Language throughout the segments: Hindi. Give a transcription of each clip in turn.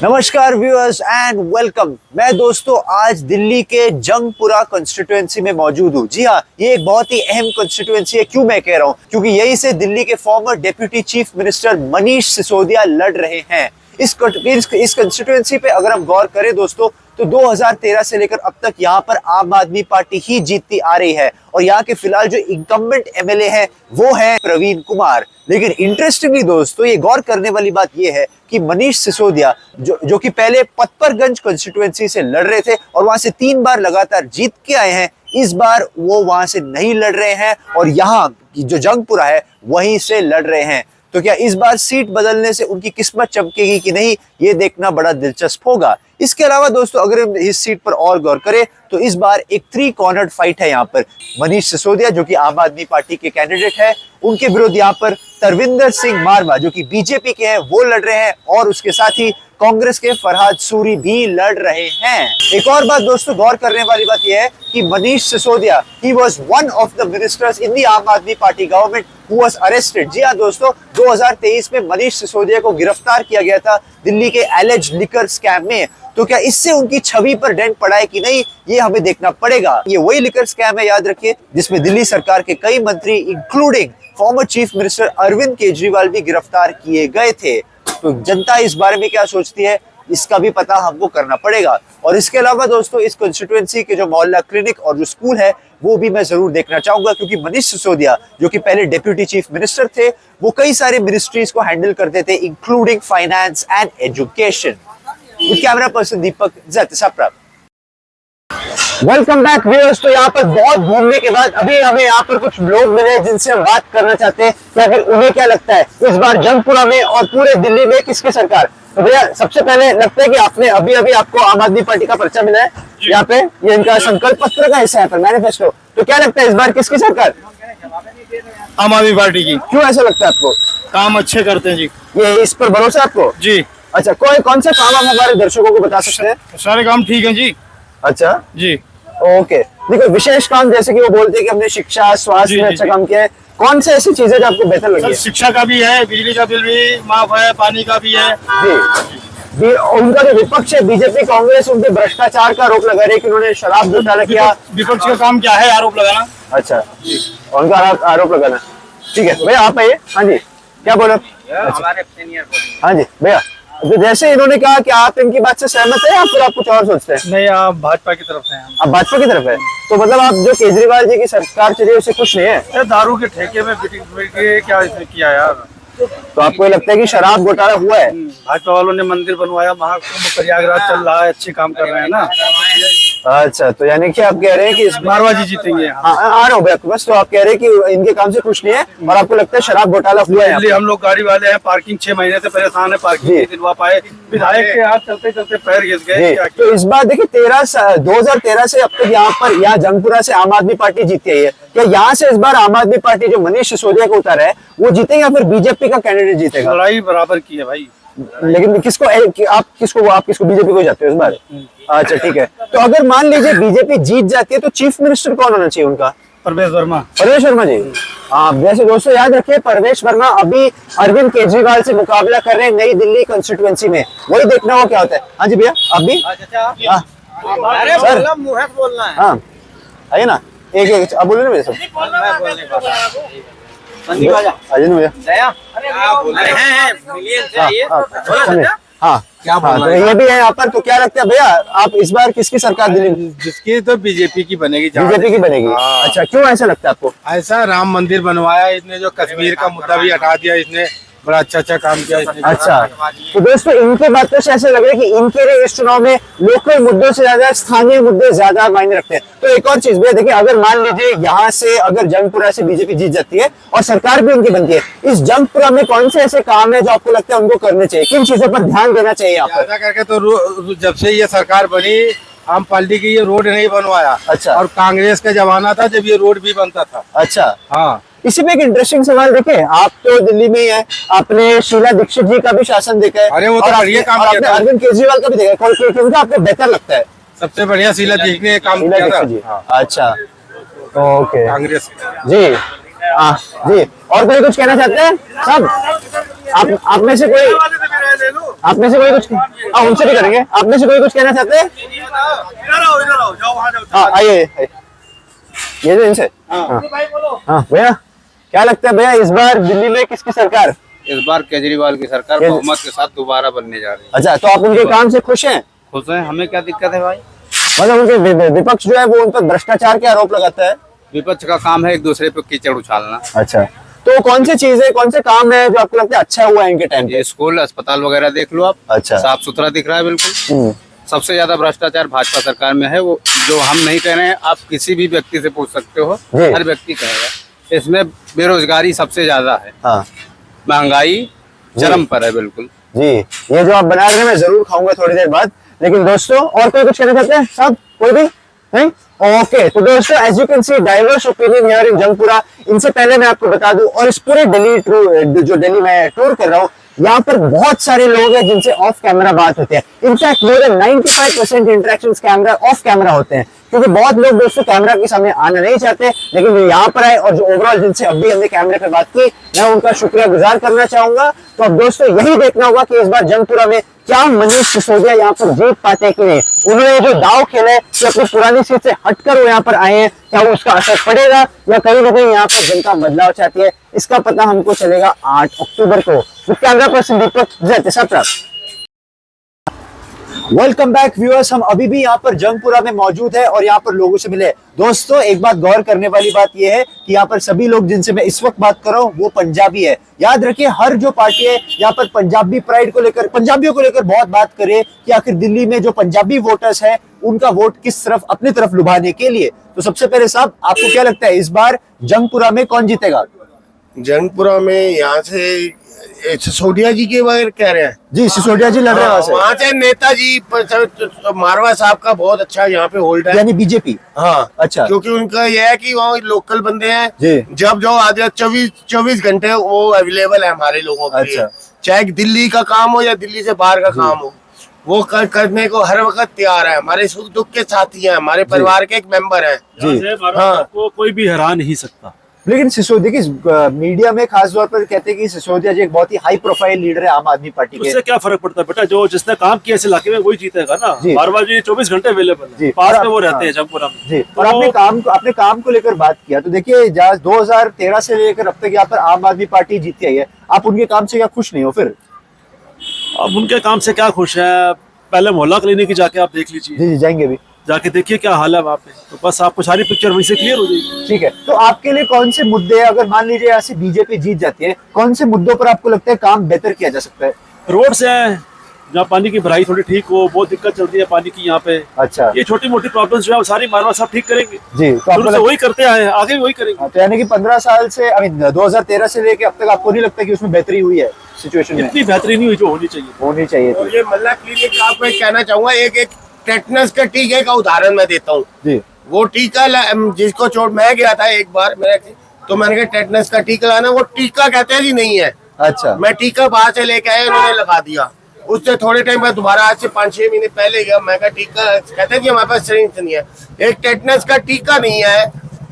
नमस्कार व्यूअर्स एंड वेलकम। मैं दोस्तों आज दिल्ली के जंगपुरा कॉन्स्टिट्यूएंसी में मौजूद हूँ। जी हाँ, ये एक बहुत ही अहम कॉन्स्टिट्यूएंसी है। क्यों मैं कह रहा हूँ? क्योंकि यहीं से दिल्ली के farmer deputy chief minister Manish Sisodia लड़ रहे हैं। इस कंस्टिट्यूएंसी पे अगर हम गौर करें दोस्तों, तो 2013 से लेकर अब तक यहाँ पर आम आदमी पार्टी ही जीतती आ रही है और यहाँ के फिलहाल जो इंकम्बेंट एमएलए हैं वो है प्रवीण कुमार। लेकिन इंटरेस्टिंगली दोस्तों, ये गौर करने वाली बात ये है कि मनीष सिसोदिया जो कि पहले पतपरगंज कॉन्स्टिट्यूएंसी से लड़ रहे थे और वहां से 3 बार लगातार जीत के आए हैं, इस बार वो वहां से नहीं लड़ रहे हैं और यहाँ जो जंगपुरा है वहीं से लड़ रहे हैं। तो क्या इस बार सीट बदलने से उनकी किस्मत चमकेगी कि नहीं, ये देखना बड़ा दिलचस्प होगा। इसके अलावा दोस्तों, अगर हम इस सीट पर और गौर करें तो इस बार एक 3 कॉर्नर्ड फाइट है यहाँ पर। मनीष सिसोदिया जो कि आम आदमी पार्टी के कैंडिडेट है, उनके विरुद्ध यहाँ पर तरविंदर सिंह मारवा जो कि बीजेपी के हैं वो लड़ रहे हैं और उसके साथ ही कांग्रेस के फरहाद सूरी भी लड़ रहे हैं। एक और बात दोस्तों गौर करने वाली बात यह है कि Manish Sisodia he was one of the ministers in the Aam Aadmi party government who was arrested. जी हाँ दोस्तों, 2023 में मनीष सिसोदिया को गिरफ्तार किया गया था दिल्ली के एलिज्ड लिकर स्कैम में। तो क्या इससे उनकी छवि पर डेंट पड़ा है कि नहीं, ये हमें देखना पड़ेगा। ये वही लिकर स्कैम है, याद रखिए, जिसमें दिल्ली सरकार के कई मंत्री including former chief minister Arvind Kejriwal भी गिरफ्तार किए गए थे। तो जनता इस बारे में क्या सोचती है, इसका भी पता हमको करना पड़ेगा। और इसके अलावा दोस्तों, इस कॉन्स्टिट्यूएंसी के जो मोहल्ला क्लिनिक और जो स्कूल है वो भी मैं जरूर देखना चाहूंगा, क्योंकि मनीष सिसोदिया जो कि पहले डिप्टी चीफ मिनिस्टर थे, वो कई सारे मिनिस्ट्रीज को हैंडल करते थे including finance and education. Camera person Deepak जैतसाप्रा। Welcome back viewers. तो यहाँ पर बहुत घूमने के बाद अभी हमें यहाँ पर कुछ लोग मिले जिनसे हम बात करना चाहते हैं कि आखिर उन्हें क्या लगता है इस बार जंगपुरा में और पूरे दिल्ली में किसकी सरकार। तो भैया, सबसे पहले लगता है कि आपने अभी आपको आम आदमी पार्टी का पर्चा मिला है यहाँ पे, ये इनका संकल्प पत्र का हिस्सा है पर मैनिफेस्टो। तो क्या लगता है इस बार किसकी सरकार? आम आदमी पार्टी की। क्यों ऐसा लगता है आपको? काम अच्छे करते हैं जी। ये इस पर भरोसा आपको? जी। अच्छा, कौन से काम आप हमारे दर्शकों को बता सकते हैं? सारे काम ठीक है जी। अच्छा जी, ओके। देखो, विशेष काम जैसे कि वो बोलते हैं कि हमने शिक्षा स्वास्थ्य में अच्छा काम किया है, कौन से ऐसी चीजें जो आपको बेहतर लगी? शिक्षा का भी है, बिजली का बिल भी माफ है, पानी का भी है जी। उनका जो विपक्ष है बीजेपी कांग्रेस, उनके भ्रष्टाचार का आरोप लगा रहे हैं कि उन्होंने शराब घोटाला किया। विपक्ष का काम क्या है? आरोप लगाना। अच्छा, उनका आरोप लगाना। ठीक है भैया, आप आइए। हाँ जी, क्या बोले? हमारे सीनियर। हाँ जी भैया, तो जैसे इन्होंने कहा कि आप इनकी बात से सहमत है या फिर आप कुछ और सोचते हैं? नहीं, आप भाजपा की तरफ से हैं। आप भाजपा की तरफ है, तो मतलब आप जो केजरीवाल जी की सरकार चली है उससे खुश नहीं है? दारू के ठेके में क्या इसने किया यार? तो आपको ये लगता है कि शराब घोटाला हुआ है? भाजपा वालों ने मंदिर बनवाया, महाकुंभ प्रयागराज चल रहा है, अच्छे काम कर रहे हैं ना। अच्छा, तो यानी कि आप कह रहे हैं कि इस मारवा जी जीतेंगे। आ रहा हूँ आपके पास। तो आप कह रहे हैं कि इनके काम से खुश नहीं है और आपको लगता है शराब घोटाला हुआ है? हम लोग गाड़ी वाले हैं, पार्किंग 6 महीने से परेशान है, पार्किंग नहीं दिलवा पाए, विधायक के हाथ चलते चलते पैर घिस गए। तो इस बार देखिए 2013 से अब तक यहाँ पर जंगपुरा से आम आदमी पार्टी जीती है। क्या यहाँ से इस बार आम आदमी पार्टी जो मनीष सिसोदिया को उतारा है वो जीतेगा या फिर बीजेपी का कैंडिडेट जीतेगा? लड़ाई बराबर की है भाई। लेकिन आप किसको बीजेपी को जाते हो इस बार? अच्छा ठीक है, तो अगर मान लीजिए बीजेपी जीत जाती है तो चीफ मिनिस्टर कौन होना चाहिए उनका? परवेश वर्मा। परवेश वर्मा जी। हाँ, वैसे दोस्तों याद रखिए, परवेश वर्मा अभी अरविंद केजरीवाल से मुकाबला कर रहे हैं नई दिल्ली कंस्टिट्यूएंसी में। वही देखना हो क्या होता है। हाँ जी भैया, आप भी? अरे सर, मुंह से बोलना है। हाँ आइए ना, एक आप बोलो ना भैया सब। हाँ क्या बोल रहे हैं? ये भी है यहाँ पर। तो क्या लगता है भैया, आप इस बार किसकी सरकार दिल्ली? जिसकी तो बीजेपी की बनेगी। बीजेपी की बनेगी। अच्छा, क्यों ऐसा लगता है आपको? ऐसा राम मंदिर बनवाया इसने, जो कश्मीर का मुद्दा भी हटा दिया इसने, बड़ा अच्छा काम किया इसने। अच्छा, तो दोस्तों इनके बातों से ऐसा लग रहा है कि इनके लिए इस चुनाव में लोकल मुद्दों से ज्यादा स्थानीय मुद्दे ज्यादा मायने रखते हैं। तो एक और चीज भैया देखिए, अगर मान लीजिए यहाँ से अगर जंगपुरा से बीजेपी जीत जाती है और सरकार भी उनकी बनती है, इस जंगपुरा में कौन से ऐसे काम है जो आपको लगता है उनको करने चाहिए? किन चीजों पर ध्यान देना चाहिए यहाँ पर? करके तो जब से ये सरकार बनी, आम पार्टी की ये रोड नहीं बनवाया। अच्छा। और कांग्रेस का जमाना था जब ये रोड भी बनता था। अच्छा, हाँ। इसी पे एक इंटरेस्टिंग सवाल देखें, आप तो दिल्ली में ही है, आपने शीला दीक्षित जी का भी शासन देखा है। अरे वो तो बढ़िया काम किया था। अरविंद केजरीवाल का भी देखा है, कौन सा आपको बेहतर लगता है? सबसे बढ़िया शीला दीक्षित ने काम किया था। अच्छा, ओके, कांग्रेस जी। हाँ जी, और कोई कुछ कहना चाहते हैं? सब आप में से कोई कुछ उनसे भी करेंगे। आप में से कोई कुछ कहना चाहते हैं? इधर आओ जाओ वहाँ जाओ। हाँ आइए ये जो इनसे हाँ भैया क्या लगता है भैया इस बार दिल्ली में किसकी सरकार? इस बार केजरीवाल की सरकार बहुमत के साथ दोबारा बनने जा रही है। अच्छा तो आप उनके काम से खुश हैं? खुश हैं, हमें क्या दिक्कत है भाई? मतलब उनके विपक्ष जो है वो उन पर भ्रष्टाचार के आरोप लगाता है। विपक्ष का काम है एक दूसरे पे कीचड़ उछालना। अच्छा तो कौन सी चीजें कौन से काम है जो आपको लगता है अच्छा हुआ है इनके टाइम पे? ये स्कूल अस्पताल वगैरह देख लो आप। अच्छा। साफ सुथरा दिख रहा है बिल्कुल। सबसे ज्यादा भ्रष्टाचार भाजपा सरकार में है, वो जो हम नहीं कह रहे हैं, आप किसी भी व्यक्ति से पूछ सकते हो, जी। हर व्यक्ति कहेगा। इसमें बेरोजगारी सबसे ज्यादा है, हाँ महंगाई चरम पर है बिल्कुल। जी ये जो आप बना रहे हैं मैं जरूर खाऊंगा थोड़ी देर बाद। लेकिन दोस्तों और कोई कुछ कहना चाहते हैं? सब कोई भी नहीं? ओके तो दोस्तों as you can see diverse opinion here in Jangpura. इनसे पहले मैं आपको बता दूं और इस पूरे दिल्ली जो दिल्ली में टूर कर रहा हूँ यहाँ पर बहुत सारे लोग हैं जिनसे ऑफ कैमरा बात होती है। In fact more than 95% interactions camera off camera होते हैं क्योंकि बहुत लोग दोस्तों कैमरा के सामने आना नहीं चाहते, लेकिन वो यहाँ पर आए और जो ओवरऑल जिनसे अभी हमने कैमरे पे बात की मैं उनका शुक्रिया गुजार करना चाहूंगा। तो अब दोस्तों यही देखना होगा कि इस बार जंगपुरा में क्या मनीष सिसोदिया यहाँ पर जीत पाते हैं कि नहीं। उन्होंने जो दाव खेला है कि अपनी पुरानी सीट से हटकर वो यहाँ पर आए हैं, क्या वो उसका असर पड़ेगा या कहीं ना कहीं यहाँ पर जनता बदलाव चाहती है, इसका पता हमको चलेगा 8 अक्टूबर को। कैमरा पर्सन दीपक सप्रा। वेलकम बैक व्यूअर्स, हम अभी भी यहाँ पर जंगपुरा में मौजूद है और यहाँ पर लोगों से मिले। दोस्तों एक बात गौर करने वाली बात यह है कि यहाँ पर सभी लोग जिनसे मैं इस वक्त बात कर रहा हूँ वो पंजाबी है। याद रखिए हर जो पार्टी है यहाँ पर पंजाबी प्राइड को लेकर, पंजाबियों को लेकर बहुत बात करे कि आखिर दिल्ली में जो पंजाबी वोटर्स है उनका वोट किस तरफ अपनी तरफ लुभाने के लिए। तो सबसे पहले साहब आपको क्या लगता है इस बार जंगपुरा में कौन जीतेगा? जंगपुरा में यहाँ से सिसोदिया जी के बारे कह रहे हैं जी, सिसोदिया जी लड़ रहे हैं वहाँ से नेताजी मारवा साहब का बहुत अच्छा यहाँ पे होल्ड है, यानी बीजेपी। हाँ अच्छा क्योंकि उनका यह है कि वहाँ लोकल बंदे हैं जी। जब जो आ जाए 24 घंटे वो अवेलेबल है हमारे लोगों के लिए। अच्छा। चाहे दिल्ली का काम हो या दिल्ली से बाहर का काम हो वो करने को हर वक्त तैयार है। हमारे सुख दुख के साथी हैं, हमारे परिवार के एक मेंबर हैं जी। हाँ को कोई भी हरा नहीं सकता। लेकिन सिसोदिया की मीडिया में खास तौर पर कहते हैं कि सिसोदिया जी एक बहुत ही हाई प्रोफाइल लीडर है आम आदमी पार्टी के। उससे क्या फर्क पड़ता है बेटा, जो जिसने काम किया इस इलाके में वही जीतेगा ना। मारवा जी 24 घंटे अवेलेबल है, पास में वो रहते हैं जंगपुरा में जी। और अपने काम को लेकर बात किया तो देखिए 2013 से लेकर अब तक यहाँ पर आम आदमी पार्टी जीती आई है। आप उनके काम से क्या खुश नहीं हो फिर? अब उनके काम से क्या खुश है, पहले मोहल्ला क्लिनिक जाके आप देख लीजिए। जी जाएंगे भी, जाके देखिए क्या हाल है वहाँ पे, तो बस आपको सारी पिक्चर वहीं से क्लियर हो जाएगी। ठीक है। तो आपके लिए कौन से मुद्दे, अगर मान लीजिए यहाँ से बीजेपी जीत जाती है, कौन से मुद्दों पर आपको लगता है काम बेहतर किया जा सकता है? रोड से जहाँ पानी की भराई थोड़ी ठीक हो, बहुत दिक्कत चलती है पानी की यहाँ पे। अच्छा ये छोटी मोटी प्रॉब्लम्स जो है सारी मारवा साहब ठीक करेंगे जी। तो आपको वही करते आए हैं, आगे भी वही करेंगे। तो यानी कि 15 साल से 2013 से लेके अब तक आपको नहीं लगता कि उसमें बेहतरी हुई है सिचुएशन में? इतनी बेहतरी नहीं हुई जो होनी चाहिए और ये मल्ला क्लिनिक का आपको एक कहना चाहूंगा, एक टेटनस का टीके का उदाहरण मैं देता हूँ जी। वो टीका जिसको चोट मैं गया था एक बार तो मैंने कहा टेटनस का टीका लाना, वो टीका कहते हैं जी नहीं है। अच्छा। मैं टीका बाहर से लेके आया, उन्होंने लगा दिया। उससे थोड़े टाइम बाद दोबारा आज से 5-6 महीने पहले गया, मैं कहा टीका, कहते हैं जी हमारे पास सिरिंज नहीं है। एक टेटनस का टीका नहीं है,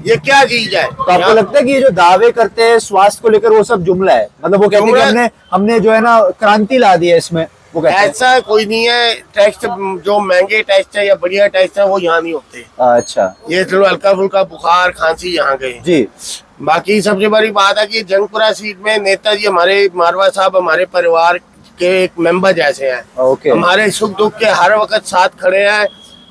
ये क्या चीज है? तो आपको लगता है कि ये जो दावे करते हैं स्वास्थ्य को लेकर वो सब जुमला है? मतलब वो कहते हैं कि हमने जो है ना क्रांति ला दी है इसमें, वो कहते हैं। ऐसा कोई नहीं है। टेस्ट जो महंगे टेस्ट है या बढ़िया टेस्ट है वो यहाँ नहीं होते। अच्छा। ये चलो हल्का फुल्का बुखार खांसी यहाँ गए जी। बाकी सबसे बड़ी बात है कि जंगपुरा सीट में नेताजी हमारे मारवा साहब हमारे परिवार के एक मेंबर जैसे हैं। ओके। हमारे सुख दुख के हर वक्त साथ खड़े हैं।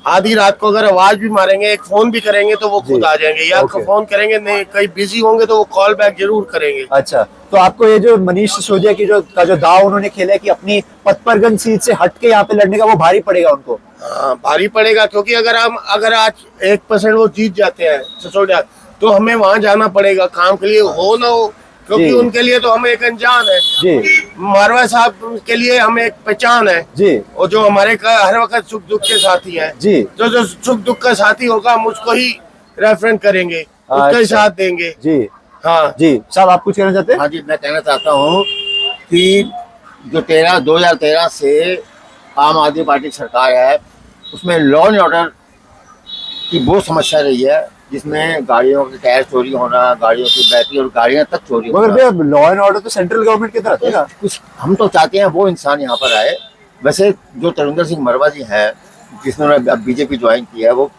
आधी रात को अगर आवाज भी मारेंगे, एक फोन भी करेंगे तो वो खुद आ जाएंगे, या फोन करेंगे नहीं कहीं बिजी होंगे तो वो कॉल बैक जरूर करेंगे। अच्छा। तो आपको ये जो मनीष सिसोदिया की जो दाव उन्होंने खेला है कि अपनी पतपरगंज सीट से हट के यहाँ पे लड़ने का, वो भारी पड़ेगा उनको? हाँ भारी पड़ेगा, क्योंकि अगर आज 1% वो जीत जाते हैं सिसोदिया तो हमें वहाँ जाना पड़ेगा काम के लिए, हो ना हो, क्योंकि उनके लिए तो हम एक अनजान है जी। मारवा साहब के लिए हम एक पहचान है जी, और जो हमारे हर वक्त सुख दुख के साथी हैं जी। तो जो सुख दुख का साथी होगा हम उसको ही रेफरेंस करेंगे, उसका ही साथ देंगे जी। हाँ जी। साहब आप कुछ कहना चाहते हैं? हाँ जी, मैं कहना चाहता हूँ कि जो 2013 से आम आदमी पार्टी की सरकार है उसमें लॉ एंड ऑर्डर की बहुत समस्या रही है। जिसमें गाड़ियों के टायर चोरी होना, गाड़ियों की बैटरी और गाड़ियां तक चोरी मगर होना। भैया लॉ एंड ऑर्डर तो सेंट्रल गवर्नमेंट की तरफ है ना। कुछ हम तो चाहते हैं वो इंसान यहाँ पर आए। वैसे जो तरुणेंद्र सिंह मरवा जी हैं, जिसने अब बीजेपी ज्वाइन किया है, वो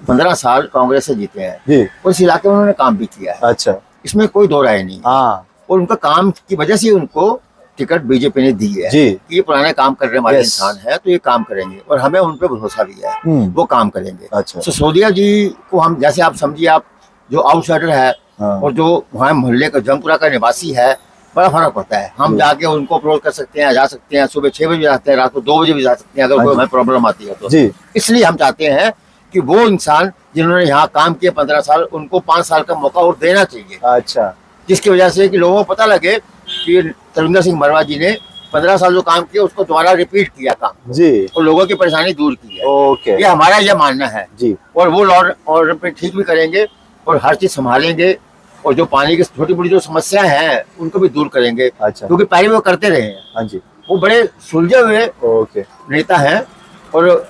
15 साल कांग्रेस से जीते हैं जी। और इस इलाके में उन्होंने काम भी किया है, अच्छा। इसमें कोई दो राय नहीं। हाँ और उनका काम की वजह से उनको टिकट बीजेपी ने दी है जी। कि ये पुराने काम कर रहे हमारे Yes. इंसान है, तो ये काम करेंगे और हमें उन पर भरोसा भी है, वो काम करेंगे। अच्छा। सिसोदिया जी को हम, जैसे आप समझिए, आप जो आउटसाइडर है हाँ। और जो वहाँ मोहल्ले का जंगपुरा का निवासी है, बड़ा फर्क पड़ता है। हम जाके उनको अप्रोच कर सकते हैं, जा सकते हैं, सुबह 6 बजे जाते हैं, रात को 2 बजे भी जा सकते हैं, अगर कोई हमें प्रॉब्लम आती है तो। जी। इसलिए हम चाहते हैं कि वो इंसान जिन्होंने यहाँ काम किया 15 साल, उनको 5 साल का मौका और देना चाहिए, अच्छा। जिसकी वजह से कि लोगों को पता लगे कि तरुणेंद्र सिंह मरवा जी ने 15 साल जो काम किया उसको दोबारा रिपीट किया काम जी। और लोगों की परेशानी दूर की है। ओके ये हमारा यह मानना है जी। और वो ऑर्डर पे ठीक भी करेंगे और हर चीज संभालेंगे और जो पानी की छोटी बड़ी जो समस्या है उनको भी दूर करेंगे। अच्छा। क्योंकि पहले वो करते रहे हैं, हाँ जी। वो बड़े सुलझे हुए ओके नेता हैं और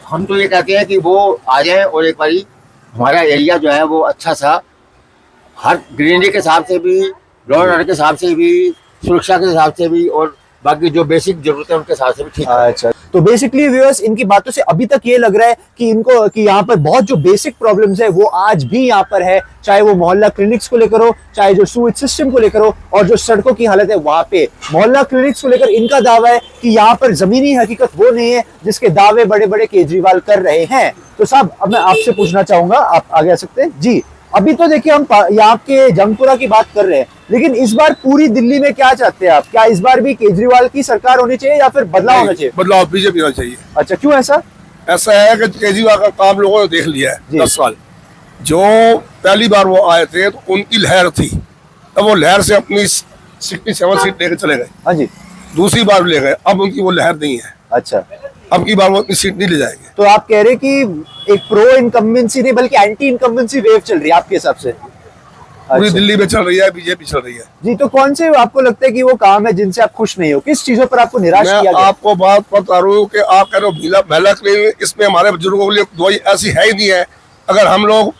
हम तो ये कहते हैं कि वो आ जाएं और एक बारी हमारा एरिया जो है वो अच्छा सा, हर ग्रीनरी के हिसाब से भी, लॉ एंड ऑर्डर के हिसाब से भी, सुरक्षा के हिसाब से भी और बाकी जो बेसिक जरूरतें उनके हिसाब से भी ठीक है। अच्छा। तो बेसिकली व्यूअर्स, इनकी बातों से अभी तक ये लग रहा है कि इनको कि यहाँ पर बहुत जो बेसिक प्रॉब्लम्स है वो आज भी यहाँ पर है, चाहे वो मोहल्ला क्लिनिक्स को लेकर हो, चाहे जो सूएज सिस्टम को लेकर हो, और जो सड़कों की हालत है वहां पे। मोहल्ला क्लिनिक्स को लेकर इनका दावा है कि यहाँ पर जमीनी हकीकत वो नहीं है जिसके दावे बड़े बड़े केजरीवाल कर रहे हैं। तो साहब, अब मैं आपसे पूछना चाहूंगा, आप आगे आ सकते हैं जी। अभी तो देखिए हम यहाँ के जंगपुरा की बात कर रहे हैं, लेकिन इस बार पूरी दिल्ली में क्या चाहते हैं आप? क्या इस बार भी केजरीवाल की सरकार होनी चाहिए या फिर बदलाव होना चाहिए? बदलाव बीजेपी होना चाहिए। अच्छा, क्यों ऐसा? ऐसा है कि केजरीवाल का काम लोगों ने देख लिया जी। है। 10 साल जो पहली बार वो आए थे तो उनकी लहर थी, तब वो लहर से अपनी 67 सीट लेकर चले गए, हाँ जी। दूसरी बार ले गए, अब उनकी वो लहर नहीं है, अच्छा, अब की बार वो इतनी सीट नहीं ले जाएंगे। तो आप कह रहे हैं कि एक प्रो इनकम्बेंसी नहीं बल्कि एंटी इनकम्बेंसी वेव चल रही है आपके हिसाब से? पूरी अच्छा। दिल्ली में चल रही है, बीजेपी चल रही है जी। तो कौन से आपको लगता है कि वो काम है जिनसे आप खुश नहीं हो? किस चीजों पर आपको निराश मैं किया गया? आपको बात बता रहा हूँ कि आप कह रहे हो महिला क्लिनिक, इसमें हमारे बुजुर्गों के लिए दवाई ऐसी है ही नहीं है। अगर हम लोग,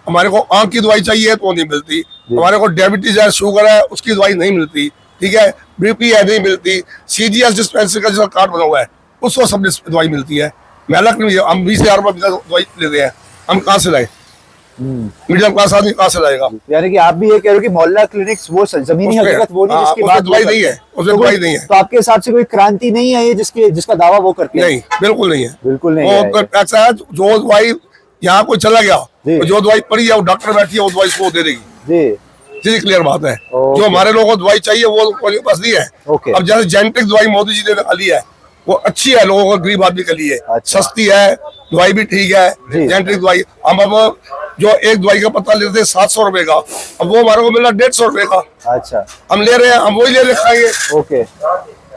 हमारे को आंख की दवाई चाहिए तो वो नहीं मिलती, हमारे को डायबिटीज है, शुगर है, उसकी दवाई नहीं मिलती, ठीक है, बीपी है नहीं मिलती, CGS डिस्पेंसरी का जिसका कार्ड बना हुआ है उसको सब दवाई मिलती है। महिला क्लिनिक हम 20,000 रुपये दवाई लेते हैं, हम कहाँ से लाए? मीडियम क्लास आदमी कहाँ से लाएगा? यानी कि आप भी ये कह रहे हो कि मोहल्ला क्लिनिक्स वो जमीनी उसमें- हकीकत वो नहीं हाँ, जिसकी उसमें बात दवाई वो नहीं है, करते हैं। उसमें तो दवाई नहीं है। तो आपके हिसाब से कोई क्रांति नहीं है ये जिसका दावा वो करते हैं? नहीं, बिल्कुल नहीं है, बिल्कुल नहीं वो है। ऐसा है, जो दवाई यहाँ कोई चला गया जी। तो जो दवाई पड़ी है वो डॉक्टर बैठी है वो दवाई उसको दे देगी। जी जी, क्लियर बात है। ओके। जो हमारे लोगों को दवाई चाहिए वो उनके पास नहीं है। ओके। अब जैसे जेनेटिक दवाई मोदी जी ने निकाली है, वो अच्छी है, लोगों को, गरीब आदमी के लिए अच्छा। सस्ती है, दवाई भी ठीक है। जी। जेनेटिक दवाई हम अब जो एक दवाई का पता लेते थे 700 रुपए का, अब वो हमारे को मिल रहा 150 रुपए का, अच्छा, हम ले रहे हैं, हम वही ले रहे खाएंगे। ओके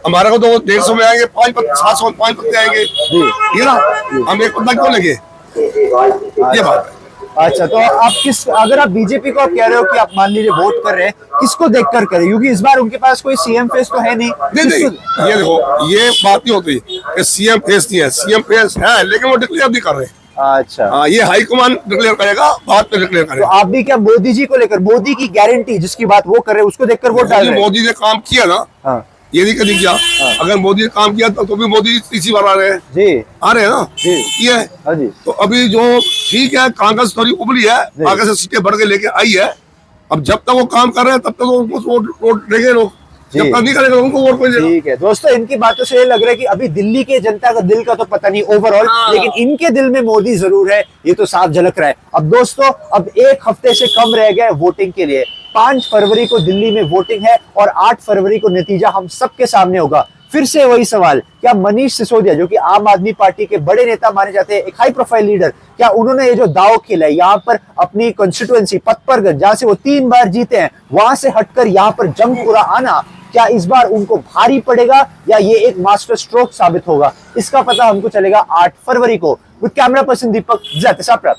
हमारे को तो 150 में आएंगे, 700 5 पत्ते आएंगे, ठीक है ना, हम एक पत्ता क्यों लेंगे? ये बात है। अच्छा। तो आप अगर आप बीजेपी को आप कह रहे हो कि आप मान लीजिए वोट कर रहे हैं, किसको देखकर करें? क्योंकि इस बार उनके पास कोई सीएम फेस तो है नहीं। नहीं, ये देखो, ये बात नहीं होती कि CM फेस नहीं है, CM फेस है लेकिन वो डिक्लेयर नहीं कर रहे। अच्छा, हाँ, ये हाईकमान डिक्लेयर करेगा, बाद में डिक्लेयर तो करेगा। आप भी क्या मोदी जी को लेकर, मोदी की गारंटी जिसकी बात वो कर रहे हैं उसको देखकर वोट डाल रहे हैं? मोदी ने काम किया ना, हाँ ये नहीं कभी किया। अगर मोदी ने काम किया तो भी मोदी तीसरी बार आ रहे हैं, जी आ रहे हैं ना, जी। किया है। हाँ जी। तो अभी जो ठीक है, कांग्रेस थोड़ी उबली है, जी। आगे से सीटें बढ़ के लेके आई है। अब जब तक वो काम कर रहे हैं तब तक उनको वोट देंगे लोग, जी। जब तक नहीं करेंगे उनको वोट नहीं देगा। ठीक है दोस्तों, इनकी बातों से ये लग रहा है कि अभी दिल्ली के जनता का दिल का तो पता नहीं ओवरऑल, लेकिन इनके दिल में मोदी जरूर है, ये तो साफ झलक रहा है। अब दोस्तों, अब एक हफ्ते से कम रह गया है वोटिंग के लिए। 5 फरवरी को दिल्ली में वोटिंग है और 8 फरवरी को नतीजा हम सबके सामने होगा। फिर से वही सवाल, क्या मनीष सिसोदिया जो कि आम आदमी पार्टी के बड़े नेता माने जाते हैं, एक हाई प्रोफाइल लीडर, क्या उन्होंने ये जो दाव खेला है यहाँ पर अपनी कॉन्स्टिट्यूएंसी पत्थरगढ़, जहां से वो 3 बार जीते हैं, वहां से हटकर यहाँ पर जंगपुरा आना, क्या इस बार उनको भारी पड़ेगा या ये एक मास्टर स्ट्रोक साबित होगा? इसका पता हमको चलेगा 8 फरवरी को। विद कैमरा पर्सन दीपक, जय प्रताप।